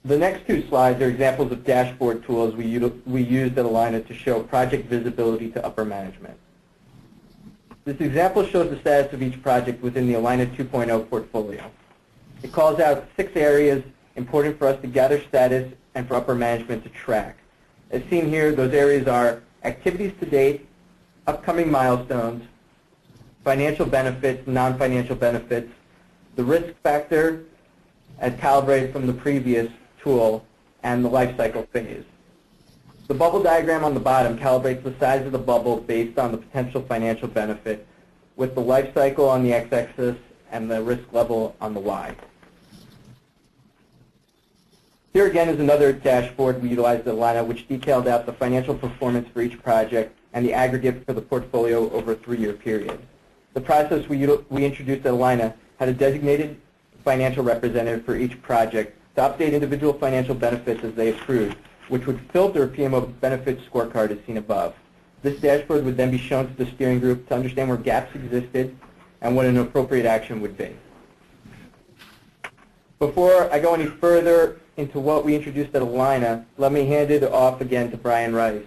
The next two slides are examples of dashboard tools we used at Allina to show project visibility to upper management. This example shows the status of each project within the Allina 2.0 portfolio. It calls out 6 areas important for us to gather status and for upper management to track. As seen here, those areas are activities to date, upcoming milestones, financial benefits, non-financial benefits, the risk factor as calibrated from the previous tool, and the life cycle phase. The bubble diagram on the bottom calibrates the size of the bubble based on the potential financial benefit, with the life cycle on the x-axis and the risk level on the y. Here again is another dashboard we utilized at Allina, which detailed out the financial performance for each project and the aggregate for the portfolio over a 3-year period. The process we introduced at Allina had a designated financial representative for each project to update individual financial benefits as they accrued, which would filter a PMO benefits scorecard as seen above. This dashboard would then be shown to the steering group to understand where gaps existed and what an appropriate action would be. Before I go any further into what we introduced at Allina, let me hand it off again to Brian Rice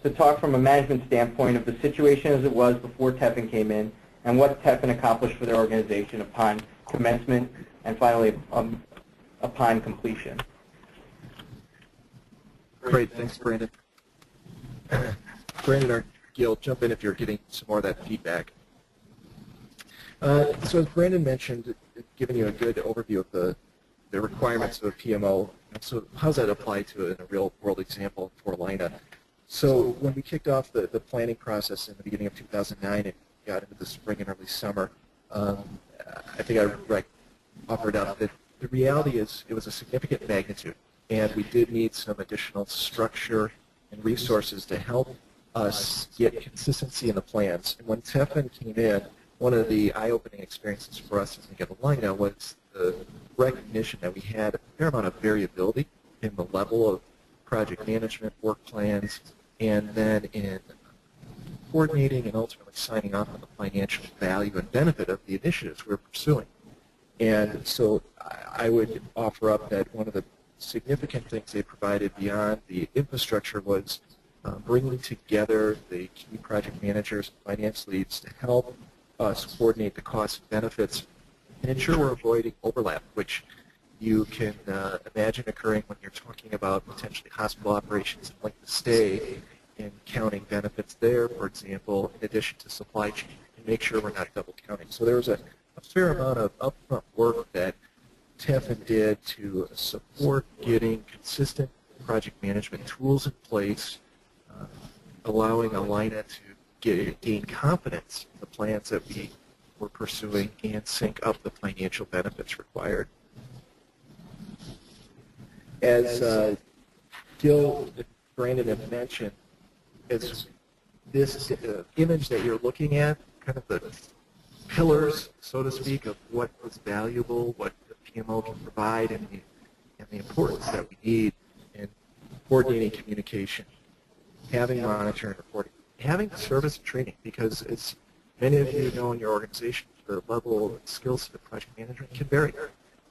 to talk from a management standpoint of the situation as it was before Tefen came in and what Tefen accomplished for their organization upon commencement and finally upon completion. Great, thanks, Brandon. Brandon or Gil, jump in if you're getting some more of that feedback. So as Brandon mentioned, giving you a good overview of the requirements of a PMO, so how does that apply to a real-world example for Allina? So when we kicked off the planning process in the beginning of 2009 and got into the spring and early summer, I think I offered up that the reality is it was a significant magnitude, and we did need some additional structure and resources to help us get consistency in the plans. And when Tefen came in, one of the eye-opening experiences for us as we get Allina was the recognition that we had a fair amount of variability in the level of project management, work plans, and then in coordinating and ultimately signing off on the financial value and benefit of the initiatives we're pursuing. And so I would offer up that one of the significant things they provided beyond the infrastructure was bringing together the key project managers and finance leads to help us coordinate the costs and benefits and ensure we're avoiding overlap, which you can imagine occurring when you're talking about potentially hospital operations and length of stay and counting benefits there, for example, in addition to supply chain, and make sure we're not double counting. So there was a fair amount of upfront work that Tefen did to support getting consistent project management tools in place, allowing Allina to gain confidence in the plans that we were pursuing and sync up the financial benefits required. As Gil and Brandon have mentioned, as this image that you're looking at, kind of the pillars, so to speak, of what is valuable, what the PMO can provide, and the importance that we need in coordinating communication, having monitoring and reporting, having service and training, because as many of you know in your organization, the level of skill set of project management can vary.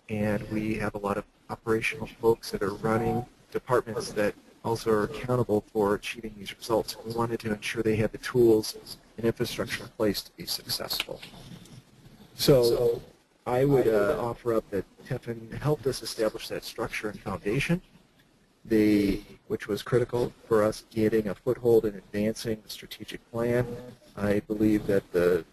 And we have a lot of operational folks that are running departments that also are accountable for achieving these results. We wanted to ensure they had the tools and infrastructure in place to be successful. So I would offer up that Tefen helped us establish that structure and foundation, which was critical for us getting a foothold in advancing the strategic plan. I believe that the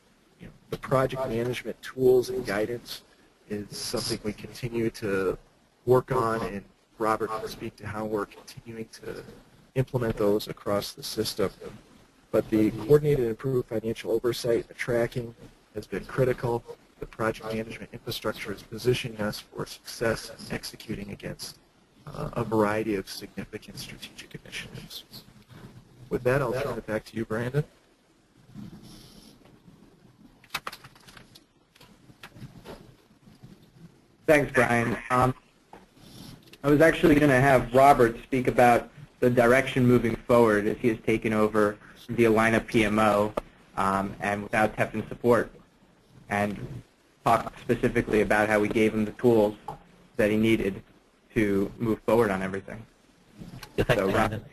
project management tools and guidance is something we continue to work on, and Robert will speak to how we're continuing to implement those across the system. But the coordinated and improved financial oversight and the tracking has been critical. The project management infrastructure is positioning us for success in executing against a variety of significant strategic initiatives. With that, I'll turn it back to you, Brandon. Thanks, Brian. I was actually going to have Robert speak about the direction moving forward as he has taken over the Allina PMO and without Tefen's support, and talk specifically about how we gave him the tools that he needed to move forward on everything. Yeah, thanks, So, Brandon.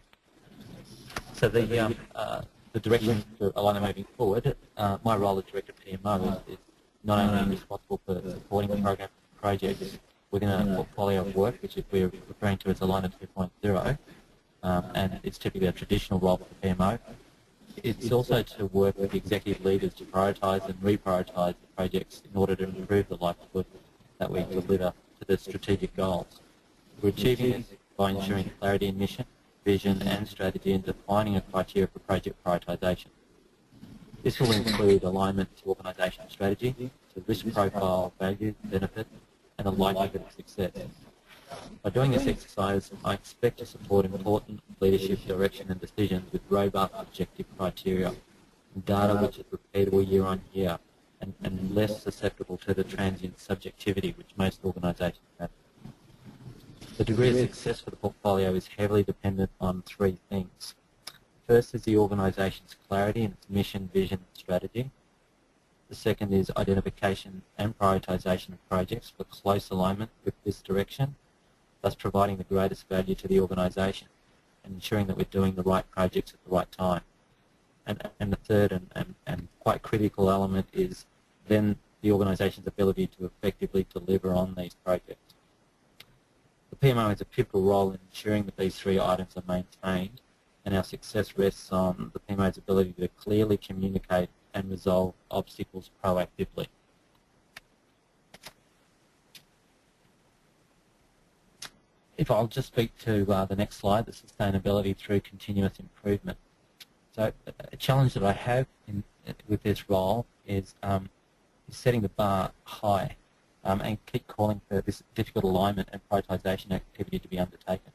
So the direction for Allina moving forward, my role as Director of PMO is not only responsible for supporting the program projects within a portfolio of work, which we're referring to as Allina 2.0, and it's typically a traditional role for the PMO. It's also to work with the executive leaders to prioritise and reprioritise the projects in order to improve the likelihood that we deliver to the strategic goals. We're achieving this by ensuring clarity in mission, vision and strategy and defining a criteria for project prioritisation. This will include alignment to organisation strategy, to risk profile, value, benefit and the likelihood of success. By doing this exercise, I expect to support important leadership direction and decisions with robust objective criteria and data which is repeatable year on year and less susceptible to the transient subjectivity which most organisations have. The degree of success for the portfolio is heavily dependent on three things. First is the organisation's clarity in its mission, vision and strategy. The second is identification and prioritisation of projects for close alignment with this direction, thus providing the greatest value to the organisation and ensuring that we're doing the right projects at the right time. And the third and quite critical element is then the organisation's ability to effectively deliver on these projects. The PMO has a pivotal role in ensuring that these three items are maintained, and our success rests on the PMO's ability to clearly communicate and resolve obstacles proactively. If I'll just speak to the next slide, the sustainability through continuous improvement. So a challenge that I have with this role is setting the bar high and keep calling for this difficult alignment and prioritisation activity to be undertaken.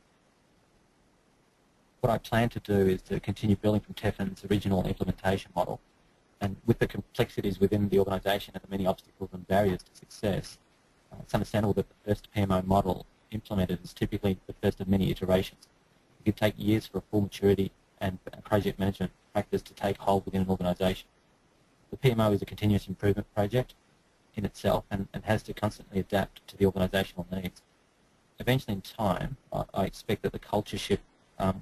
What I plan to do is to continue building from Tefen's original implementation model, and with the complexities within the organisation and the many obstacles and barriers to success, it's understandable that the first PMO model implemented is typically the first of many iterations. It can take years for a full maturity and project management practice to take hold within an organisation. The PMO is a continuous improvement project in itself and has to constantly adapt to the organisational needs. Eventually in time, I expect that the culture shift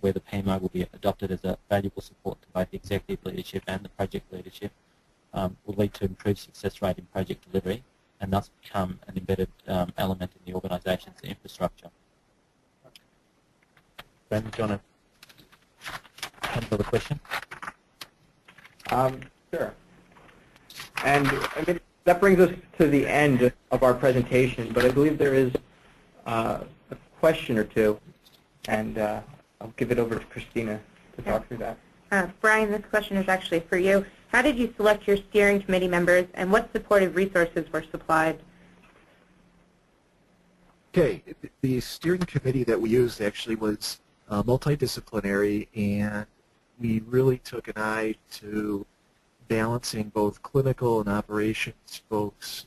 where the PMO will be adopted as a valuable support to both the executive leadership and the project leadership will lead to improved success rate in project delivery and thus become an embedded element in the organisation's infrastructure. Brandon, do you want to handle the question? Sure. And I mean, that brings us to the end of our presentation, but I believe there is a question or two, and I'll give it over to Christina to talk through that. Brian, this question is actually for you. How did you select your steering committee members, and what supportive resources were supplied? Okay, the steering committee that we used actually was multidisciplinary, and we really took an eye to balancing both clinical and operations folks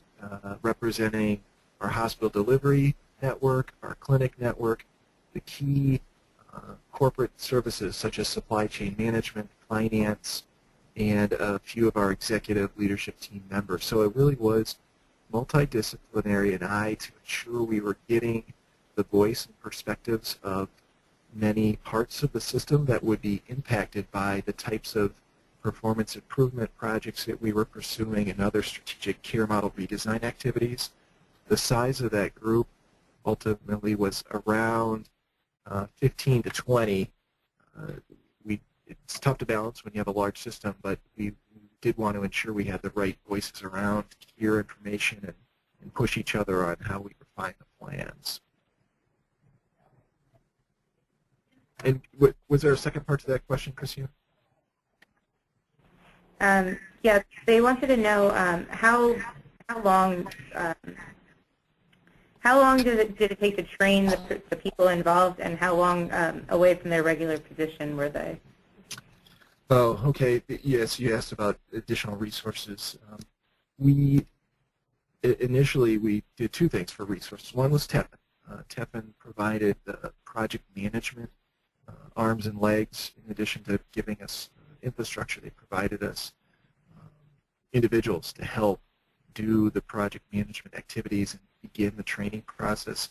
representing our hospital delivery network, our clinic network, the key corporate services such as supply chain management, finance, and a few of our executive leadership team members. So it really was multidisciplinary and eye to ensure we were getting the voice and perspectives of many parts of the system that would be impacted by the types of performance improvement projects that we were pursuing and other strategic care model redesign activities. The size of that group ultimately was around 15 to 20. It's tough to balance when you have a large system, but we did want to ensure we had the right voices around to hear information and push each other on how we refine the plans. And was there a second part to that question, Christina? Yeah, they wanted to know how long did it take to train the people involved, and how long away from their regular position were they? Oh, okay. Yes, you asked about additional resources. Initially we did two things for resources. One was Tefen. Tefen provided the project management arms and legs. In addition to giving us infrastructure, they provided us individuals to help do the project management activities and begin the training process.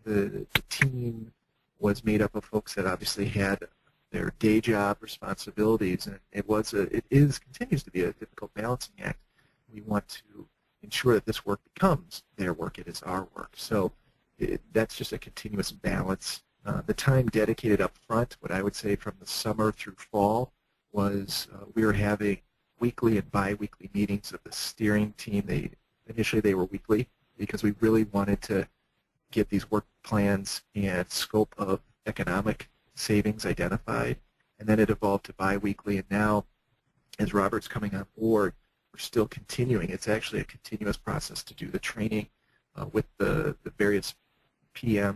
the team was made up of folks that obviously had their day job responsibilities, and continues to be a difficult balancing act. We want to ensure that this work becomes their work. It is our work. So that's just a continuous balance. The time dedicated up front, what I would say from the summer through fall, was we were having weekly and bi-weekly meetings of the steering team. Initially they were weekly because we really wanted to get these work plans and scope of economic savings identified, and then it evolved to bi-weekly, and now as Robert's coming on board, we're still continuing. It's actually a continuous process to do the training with the various PM